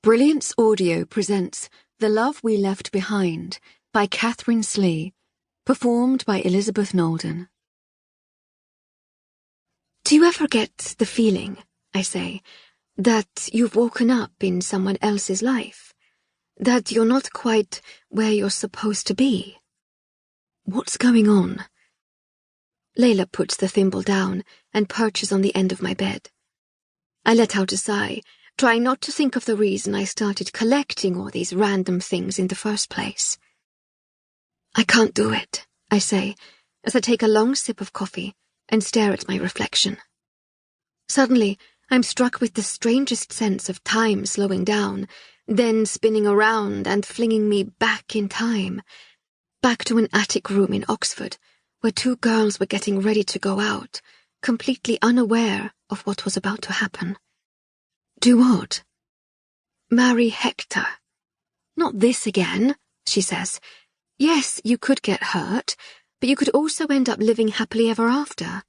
Brilliance Audio presents The Love We Left Behind by Katherine Slee, performed by Elizabeth Nolden. Do you ever get the feeling, I say, that you've woken up in someone else's life? That you're not quite where you're supposed to be? What's going on? Layla puts the thimble down and perches on the end of my bed. I let out a sigh, trying not to think of the reason I started collecting all these random things in the first place. I can't do it, I say, as I take a long sip of coffee and stare at my reflection. Suddenly, I'm struck with the strangest sense of time slowing down, then spinning around and flinging me back in time, back to an attic room in Oxford, where two girls were getting ready to go out, completely unaware of what was about to happen. Do what? Marry Hector. Not this again, she says. Yes, you could get hurt, but you could also end up living happily ever after.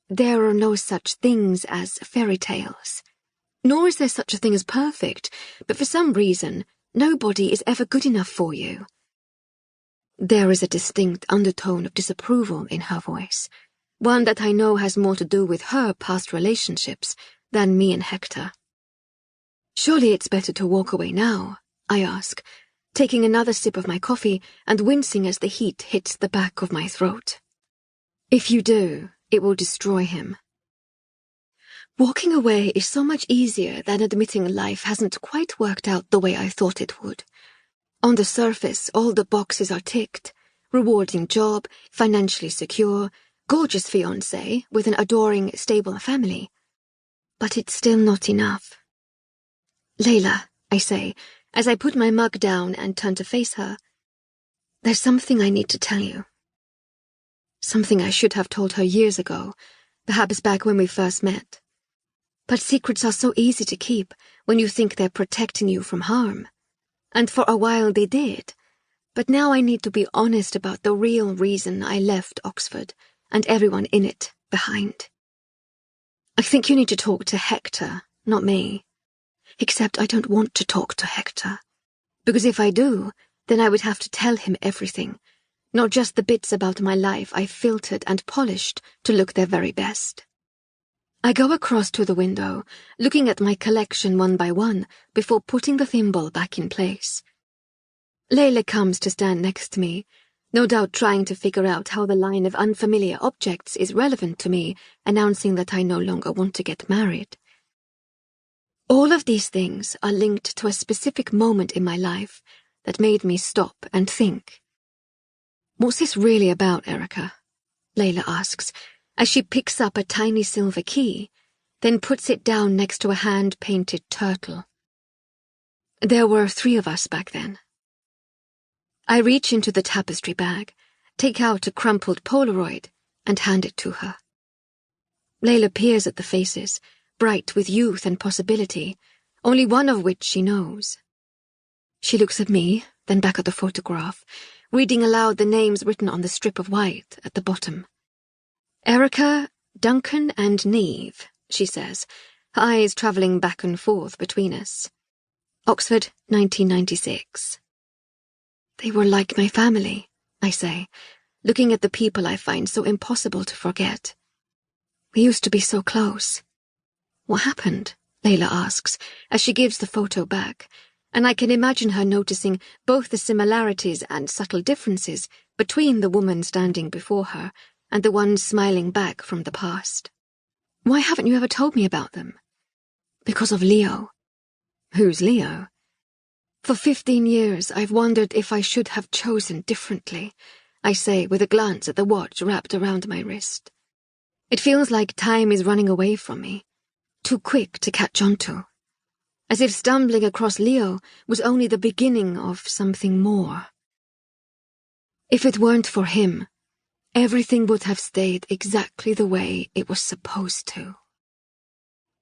There are no such things as fairy tales. Nor is there such a thing as perfect, but for some reason, nobody is ever good enough for you. There is a distinct undertone of disapproval in her voice, one that I know has more to do with her past relationships than me and Hector. Surely it's better to walk away now, I ask, taking another sip of my coffee and wincing as the heat hits the back of my throat. If you do, it will destroy him. Walking away is so much easier than admitting life hasn't quite worked out the way I thought it would. On the surface, all the boxes are ticked. Rewarding job, financially secure, gorgeous fiancé with an adoring, stable family. But it's still not enough. Layla, I say, as I put my mug down and turn to face her, there's something I need to tell you. Something I should have told her years ago, perhaps back when we first met. But secrets are so easy to keep when you think they're protecting you from harm. And for a while they did. But now I need to be honest about the real reason I left Oxford and everyone in it behind. I think you need to talk to Hector, not me. Except I don't want to talk to Hector. Because if I do, then I would have to tell him everything, not just the bits about my life I filtered and polished to look their very best. I go across to the window, looking at my collection one by one before putting the thimble back in place. Layla comes to stand next to me, no doubt trying to figure out how the line of unfamiliar objects is relevant to me, announcing that I no longer want to get married. All of these things are linked to a specific moment in my life that made me stop and think. What's this really about, Erika? Layla asks, as she picks up a tiny silver key, then puts it down next to a hand-painted turtle. There were 3 of us back then. I reach into the tapestry bag, take out a crumpled Polaroid, and hand it to her. Layla peers at the faces, bright with youth and possibility, only one of which she knows. She looks at me, then back at the photograph, reading aloud the names written on the strip of white at the bottom. Erika, Duncan, and Niamh, she says, her eyes travelling back and forth between us. Oxford, 1996. They were like my family, I say, looking at the people I find so impossible to forget. We used to be so close. What happened? Layla asks, as she gives the photo back, and I can imagine her noticing both the similarities and subtle differences between the woman standing before her and the one smiling back from the past. Why haven't you ever told me about them? Because of Leo. Who's Leo? For 15 years I've wondered if I should have chosen differently, I say with a glance at the watch wrapped around my wrist. It feels like time is running away from me, too quick to catch on to. As if stumbling across Leo was only the beginning of something more. If it weren't for him, everything would have stayed exactly the way it was supposed to.